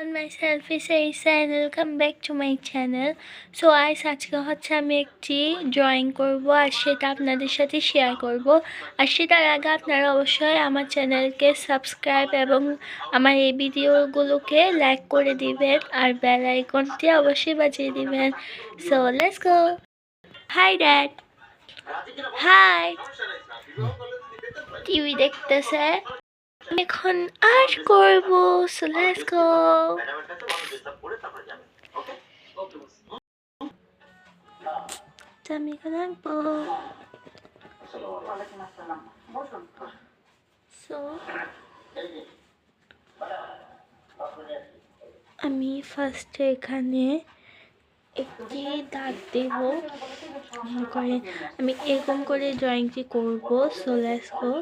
everyone, myself is Aisa and welcome back to my channel. So আজকে হচ্ছে আমি একটি ড্রয়িং করব আর সেটা আপনাদের সাথে শেয়ার করব। আর সেটার আগে আপনারা অবশ্যই আমার চ্যানেলকে সাবস্ক্রাইব এবং আমার এই ভিডিওগুলোকে লাইক করে দিবেন আর বেল আইকনটি অবশ্যই বাজিয়ে দিবেন। So let's go. Hi dad. Hi. TV দেখতেছে। এখন আর্ট করব। So let's go. আমি এখন আঁকবো। So আমি ফার্স্টে এখানে একটি দাগ দেব। আমি এরকম করে ড্রয়িংটি করব। So let's go.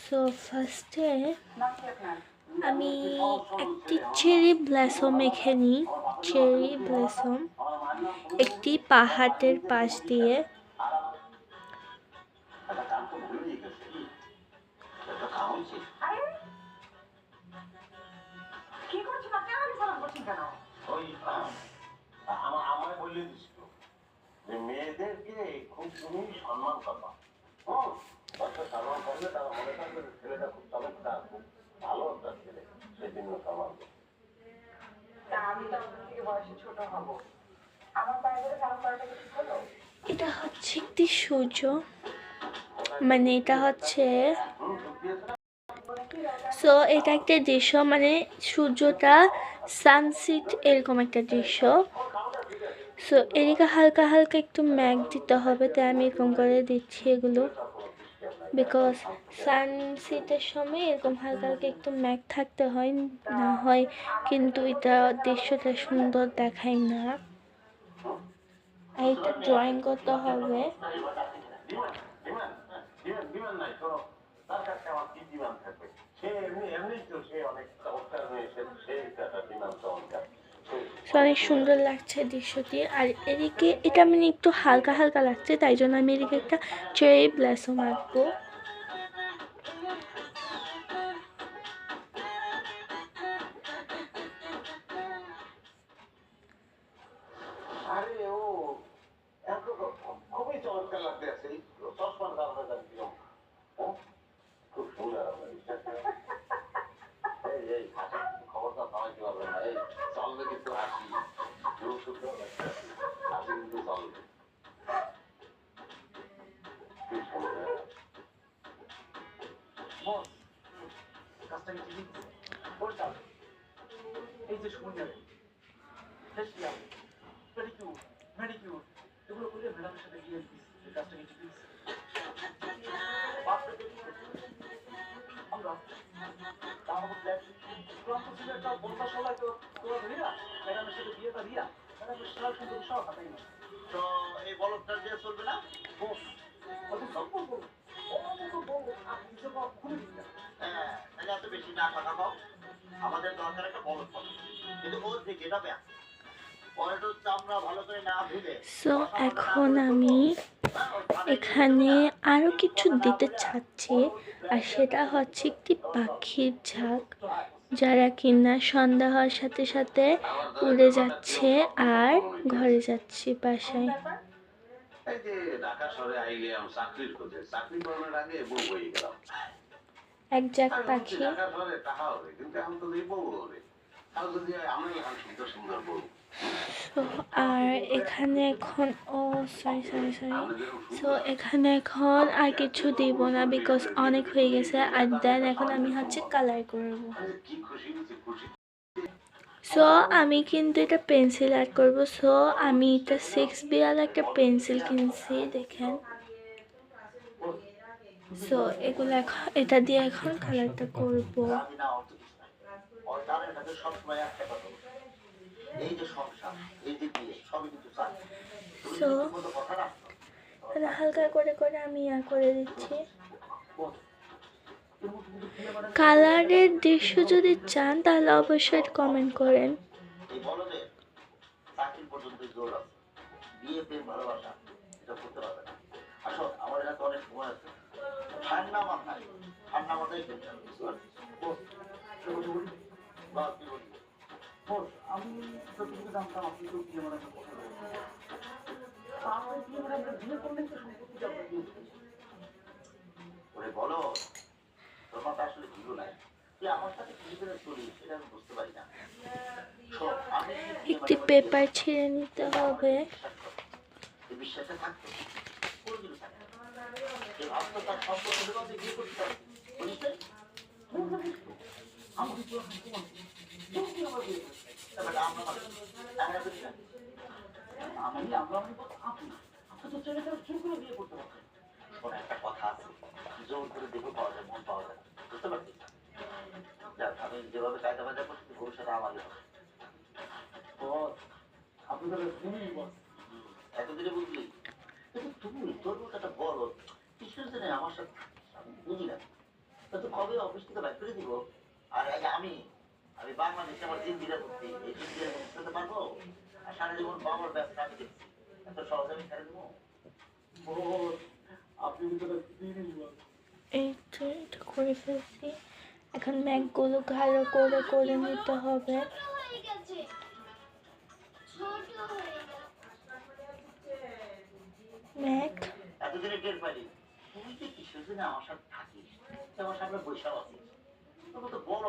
So ফার্স্টে আমি একটি চেরি ব্লসম এঁকে নিই। চেরি ব্লসম একটি পাহাড়ের পাশ দিয়ে। মেয়েদেরকে খুব তুমি সম্মান করবা। সম্মান করলে তারা মনে করবে ছেলেটা খুব চমৎকার, খুব ভালো একটা ছেলে, সেজন্য সম্মান করবে। আমি তো আপনার থেকে বয়সে ছোট হব, আমার বাইরে কাম করাটা কিছু হলো। এটা হচ্ছে একটি সূর্য, মানে এটা হচ্ছে সো এটা একটা দৃশ্য, মানে সূর্যটা সানসেট এরকম একটা দৃশ্য। সো এদিকে হালকা হালকা একটু ম্যাগ দিতে হবে, তাই আমি এরকম করে দিচ্ছি এগুলো, বিকজ সানসেটের সময় এরকম হালকা হালকা একটু ম্যাগ থাকতে হয়, না হয় কিন্তু এটা দৃশ্যটা সুন্দর দেখায় না। এইটা ড্রয়িং করতে হবে। অনেক সুন্দর লাগছে দৃশ্যটি। আর এদিকে এটা মানে একটু হালকা হালকা লাগছে, তাই জন্য আমি এদিকে একটা চেরি ব্লসম আঁকবো। খুবই চমৎকার লাগতেছে চশমার কারণে, খুব সুন্দর। খবরটা পাওয়া কি হবে না, এই চলবে কিন্তু হাসি, হাসি কিন্তু চলবে। এই যে সুন্দর এগুলো করলে ম্যাডামের সাথে গিয়ে কাজটা কিছু এই বলকটা দিয়ে চলবে না। এত বেশি না কথা কও, আমাদের দরকার একটা বলক পাবো, কিন্তু ওর যে গেটাবে সো এখন আমি এখানে আরো কিছু দিতে চাচ্ছি, আর সেটা হচ্ছে একটি পাখির ঝাঁক, যারা কিনা সন্ধ্যা হওয়ার সাথে সাথে উড়ে যাচ্ছে আর ঘরে যাচ্ছে বাসায়। এক ঝাঁক পাখি। আর এখানে এখন সো এখানে এখন আর কিছু দিব না, বিকজ অনেক হয়ে গেছে। আর দেন এখন আমি হচ্ছে কালার করব। সো আমি কিন্তু এটা পেন্সিল আর্ট করব। সো আমি এটা 6B একটা পেন্সিল কিনছি, দেখেন। সো এগুলো এখন এটা দিয়ে এখন কালারটা করব। সো হালকা করে করে আমি করে দিচ্ছি। কালারের দৃশ্য যদি চান তাহলে অবশ্যই কমেন্ট করেন। আমি যতটুকু জানতাম আপনি তো বিয়ে মানে কথা বলছেন, তারপরে বিয়ে মানে আমরা বিয়ে করলেই তো সম্পত্তি আপনার দিয়ে দিতে। ওরে বলো, তোমার আসলে ভিড় নাই, তুই আমার সাথে কি করে চলিস সেটা আমি বুঝতে পারি না। শোন, আমি যদি বিয়ে একটি মানে করে বিয়ে পেপার করতাম, ছিঁড়ে নিতে তাহলে আমার হবে। একটা বিশ্বাস করো, এই বিশ্বাসটা থাকতো, কোনোদিনও থাকতো না। যে ভাবতো তার সম্পর্ক হলে আমি বিয়ে করতে পারছি, বুঝিস নাই? আমাকে তো হাসি মানতো, তুমি আমার বিয়ে করতে, তারপরে আমরা মানে আমরা করি না। আমরা মানে আপনি আপনি তো ছেলে তার জোর করে বিয়ে করতে পারছেন। শোনো, একটা কথা আছে, জোর করে দেখে পাওয়া যায়, মন পাওয়া যায়, বুঝতে পারছিস? যাক, আমি যেভাবে কায়দা বাজা করছি ভবিষ্যতে আমারই হবে। বস, আপনি তো তুমি বস, এতদিনে বুঝলি? কিন্তু তুমি তোর মতো একটা বড় কিসের জন্য আমার সাথে, আমি বুঝি না। তো কবে অফিস থেকে বাইক করে দিব? আর আগে আমি আমি বাংলাদেশে আমার জিন্দিরা করছি, এই জিন্দিরা করতে পারবো? আর সারা জীবন বাবার ব্যবসা আমি দেখছি, এত সহজে আমি ছেড়ে দেবো? আপনি তো এই তো এটা করে ফেলছি। এখন ম্যাকগুলো ভালো করে করে নিতে হবে। ম্যাক এতদিনে টের পাইলি তুই যে কিসের জন্য আমার সাথে থাকিস, তুই আমার সামনে বৈশাখ আছিস, তবু তো বড়,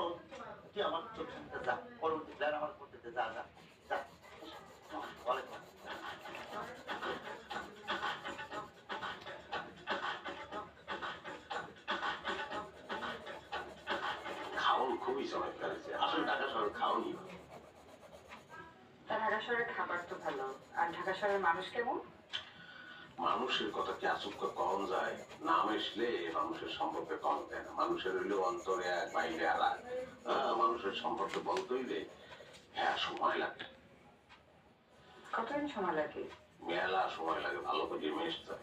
তুই আমার চোখ সামনে যা, পরবর্তী প্ল্যান আমার করতে যা যা যা, বলে খাওন খুবই চমৎকার হয়েছে, আসলে ঢাকা শহর খাওনি। তা ঢাকা শহরের খাবার তো ভালো, আর ঢাকা শহরের মানুষ কেমন? মানুষের কথা কি আচমকা কম যায়? নাম এসলে মানুষের সম্পর্কে কম দেয় না, মানুষের হইলে অন্তরে এক বাইরে আর এক। মানুষের সম্পর্কে বলতে হইলে হ্যাঁ সময় লাগে, কতদিন সময় লাগে? মেলা সময় লাগে ভালো করে মেশতে।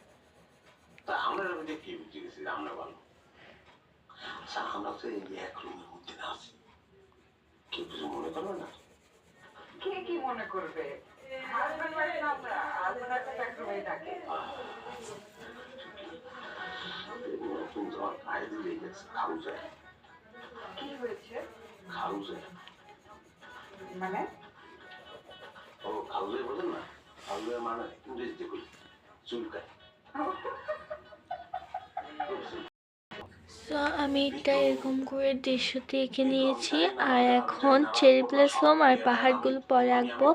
তা আমরা মধ্যে কি বুঝে গেছি আমরা ভালো? আচ্ছা, আমরা তো এই এক রুমের মধ্যে না আছি, কেউ কিছু মনে করবে না। কে কি মনে করবে? হাজবেন্ড ওয়াইফ না আমরা, হাজবেন্ড ওয়াইফ তো এক রুমেই থাকে। নতুন তোমার পায়ে দিয়ে গেছে খাউজে, কি হয়েছে? খাউজে, মানে? ও খাউজে বলেন না, খাউজে মানে ইংরেজিতে কই চুলকায়। তো আমি এটা এরকম করে দৃশ্যটি এঁকে নিয়েছি। আর এখন চেরি ব্লসম আর পাহাড়গুলো পরে আঁকবো।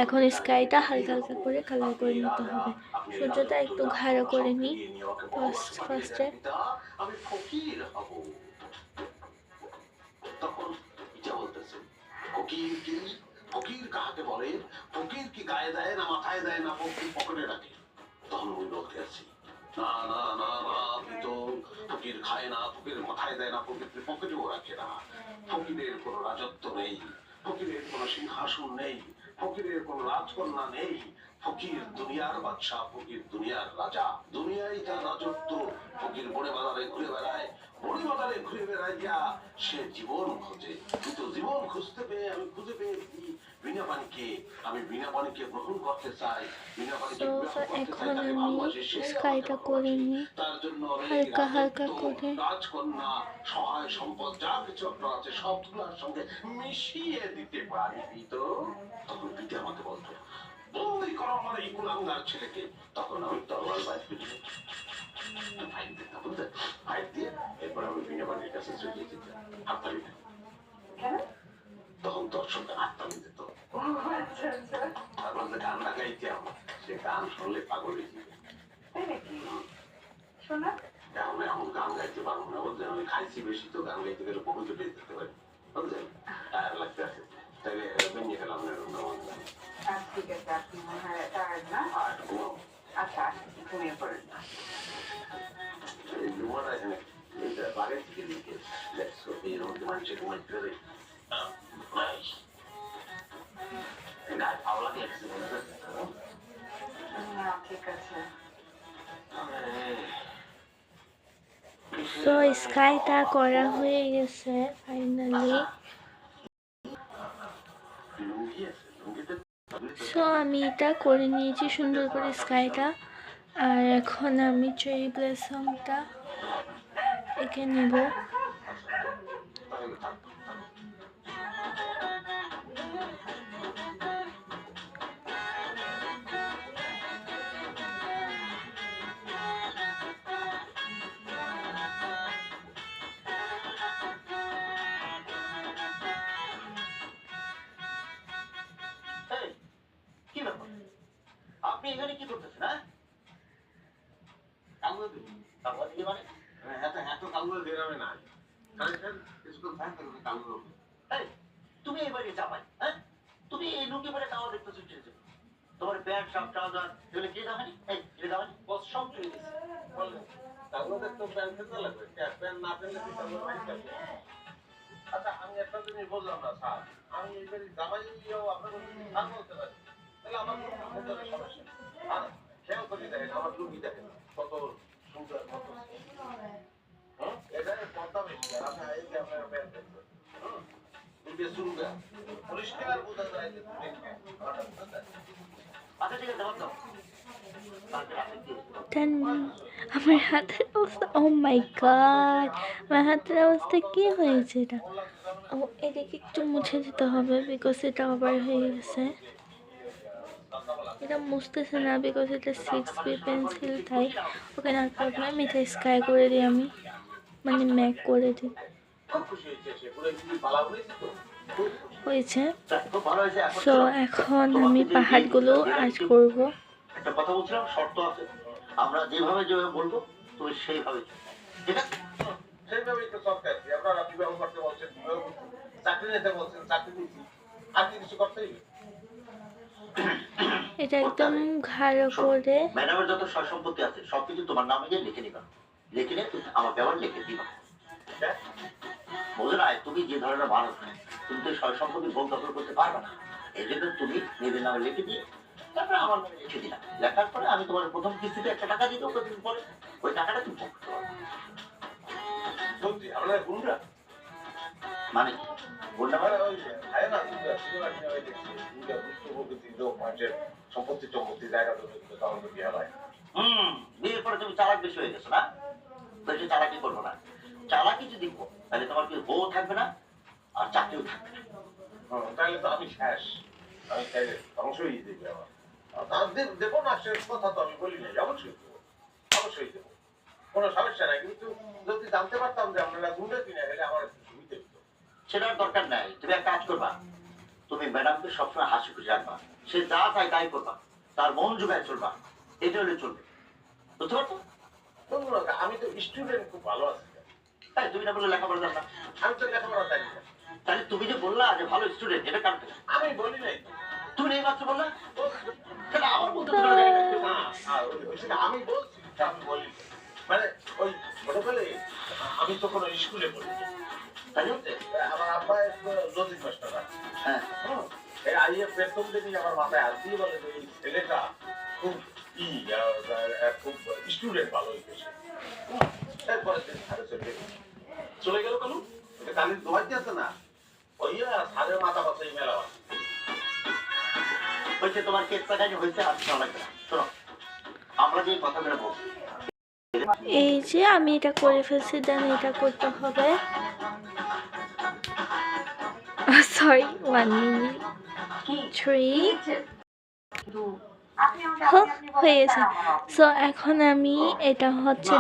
এখন স্কাইটা হালকা হালকা করে কালার করে নিতে হবে। সূর্যটা একটু গাঢ় করে নিই ফার্স্টে। আমি ফকির হব। তখন এটা বলতেছে, ফকির কি? ফকির কাহাকে বলে? ফকির কি গায়ে দেয় না মাথায় দেয় না ফকির পকেটে রাখে? তখন ওই লোকটি আছি, না না না না, তো ফকির খায় না, ফকির মাথায় দেয় না, ফকির পকেটেও রাখে না। ফকিরের কোনো রাজত্ব নেই, ফকিরের কোনো সিংহাসন নেই, ফকিরের কোনো রাজকন্যা নেই। ফকির দুনিয়ার বাদশাহ, ফকির দুনিয়ার রাজা, দুনিয়ায় যার রাজত্ব। ফকির বনে বাজারে ঘুরে বেড়ায়, বনে বাজারে ঘুরে বেড়ায় যা সে জীবন খোঁজে, কিন্তু জীবন খুঁজতে পেয়ে আমি খুঁজে পেয়েছি বিনা পানিকে। আমি বিনা পানিকে গ্রহণ করতে চাই, বিনা পানিকে তো বিবাহ করতে চাই, এখন তাকে আমি ভালোবাসি, সে স্কাইটা করে নিই তার জন্য হালকা হালকা করে। রাজকন্যা, সহায় সম্পদ যা কিছু আপনার আছে সবগুলোর সঙ্গে মিশিয়ে দিতে পারি। তো তখন পিতা আমাকে বলতো, বন্দি করো আমার এই কুলাঙ্গার ছেলেকে। তখন আমি তরোয়াল বাইর করে ফাইট দিতাম, বুঝলেন? ফাইট দিয়ে এরপর আমি বিনা পানির কাছে চলে যেতাম, হাততালি দিতাম। কেন? তখন দর্শকরা হাততালি দিত, ও আচ্ছা আচ্ছা। তারপর যে গান লাগাইতাম, সে গান শুনলে পাগল হয়ে যেত। তাই নাকি? শোনা? এখন এমন গান গাইতে পারবো না, বলছেন আমি খাইছি বেশি তো গান গাইতে গেলে বহুত বেঁচে যেতে পারি, বুঝলেন? টায়ার লাগতে আছে, তাহলে ভেঙে গেলাম না। ঠিক আছে, আপনি মনে হয় টায়ার্ড না? আর ঘুমাও, আচ্ছা, ঘুমিয়ে পড়েন। এই ঘুমাটা এখানে এইটা বাড়ির থেকে দিকে দেখছো এই মধ্যে মানুষের ঘুমাইতে পারে গায়ে ভালো লাগে না, ঠিক আছে। তো স্কাইটা করা হয়ে গেছে ফাইনালি। সো আমি এটা করে নিয়েছি সুন্দর করে স্কাইটা। আর এখন আমি চেরি ব্লসমটা এঁকে নেব। এখানে কি করতেছেন? হ্যাঁ, কাগজ দিন। কাগজ দিয়ে মানে এত কাগজ গ্রামে নাই। কালেকশন কিছুক্ষণ থাকতে হবে কাগজ। এই, তুমি এবারে চাপাই, হ্যাঁ? তুমি এই লুঙ্গি পরে কাগজ দেখতেছো ঠিক আছে? তোমার প্যান্ট শার্ট ট্রাউজার এগুলো কি দামানি? এই কি দামানি? বস সব চুরি দিছে। বলে কাগজের তো প্যান্ট খেতে লাগবে। প্যান্ট না পেলে কি কাগজ মাইক লাগবে? আচ্ছা আমি একটা জিনিস বললাম না স্যার, আমি এবারে জামাইও আপনার কাজ বলতে পারি, তাহলে আমার কোনো সমস্যা নেই। আর খেয়াল করে দেখেন আমার লুঙ্গি দেখেন কত সুন্দর, কত এটা পর্দা বেশি। আর আমি এই যে আপনার প্যান্ট দেখছেন, লুঙ্গি সুন্দর পরিষ্কার বোঝা যায় যে তুমি আচ্ছা ঠিক আছে দাও দাও। কালকে রাতে কি দেন আমার হাতের অবস্থা, ও মাই গড, আমার হাতের অবস্থা কি হয়েছে এটা? ও এদিকে একটু মুছে দিতে হবে বিকজ এটা আবার হয়ে গেছে। এটা মুছতেছে না বিকজ এটা 6B পেন্সিল, তাই ওকে না প্রবলেম, এটা স্কাই করে দিই আমি, মানে ম্যাক করে দিই। খুব খুশি হয়েছে সে পুরো কি বালা হয়েছে তো খুব খুশি। হয়েছে। খুব ভালো হয়েছে। এখন সো এখন আমি পাহাড়গুলো আর্ট করব। একটা কথা বলছিলাম, শর্ত আছে, আমরা যেভাবে যেভাবে বলবো তুমি সেইভাবে চলবে, ঠিক আছে? সেইভাবেই তো সরকার কি আপনারা বিবাহ করতে বলছেন, বিবাহ করছেন, চাকরি নিতে বলছেন, চাকরি নিচ্ছি, আর কি কিছু করতেই হবে? এটা একদম ঘাড়ো করে ম্যাডামের যত সয় সম্পত্তি আছে সবকিছু তোমার নামে গিয়ে লিখে নিবা, লিখে নিয়ে তুমি আমাকে আবার লিখে দিবা। বোঝো না, তুমি যে ধরনের মানুষ, তুমি তো সয় সম্পত্তি ভোগ দখল করতে পারবে না। এই জন্য তুমি নিজের নামে লিখে দিয়ে তারপরে আমার নামে লিখে দিলাম। লেখার পরে আমি তোমার প্রথম কিস্তিতে 1 টাকা দিয়ে দেবো, কতদিন পরে ওই টাকাটা তুমি ভোগ করতে পারবে। সত্যি আমরা গুন্ডা মানে গুন্ডা মানে ওই খায় না সম্পত্তি সম্পত্তি জায়গা তো তখন তো বিয়ে হয়। বিয়ের পরে তুমি চালাক বেশি হয়ে গেছো না? বেশি চালাকি করবো না। চালাকি যদি তাহলে তোমার কি বউ থাকবে না আর চাকরিও থাকবে না। তাহলে তো আমি শেষ, আমি চাইলে অবশ্যই দেবে আমার তাদের দেবো না, শেষ কথা তো আমি বলি নাই, অবশ্যই দেবো, অবশ্যই দেবো, কোনো সমস্যা নাই। কিন্তু যদি জানতে পারতাম যে আপনারা গুন্ডা কিনে গেলে আমার একটু সুবিধা হতো। সেটার দরকার নাই, তুমি এক কাজ করবা, তুমি ম্যাডামকে সবসময় হাসি খুশি রাখবা, সে যা চায় তাই করবা, তার মন জুগায় চলবা, এটা হলে চলবে, বুঝতে পারছো? আমি তো স্টুডেন্ট খুব ভালো আছি, তাই তুমি না বললে লেখাপড়া জান না? আমি তো লেখাপড়া জানি না। তাহলে তুমি যে বললা যে ভালো স্টুডেন্ট, এটা কারণ আমি বলি নাই, তুমি এই মাত্র বললা, তাহলে আমার বলতে আমি বলছি, আমি বলি মানে ওই ছোটবেলে আমি তো কোনো স্কুলে পড়ি, তাই হচ্ছে আমার আব্বা লজিক মাস্টার। হ্যাঁ, এই আইএ প্রথম দিনই আমার মাথায় আসি বলে যে এই ছেলেটা খুব খুব স্টুডেন্ট ভালো হইতেছে। এরপরে চলে গেল কেন? কালির দোয়াইতে আছে না, ওই সারের মাথা বাসাই মেলা হয়েছে। তোমার কেস পাঠানি হয়েছে, আর শোনা লাগবে না। শোনো, আমরা যে কথাগুলো বলছি, এই যে আমি এটা করে ফেলছি, দেন এটা করতে হবে। সরি, 1 মিনিট 3 হয়ে গেছে। সো এখন আমি এটা হচ্ছে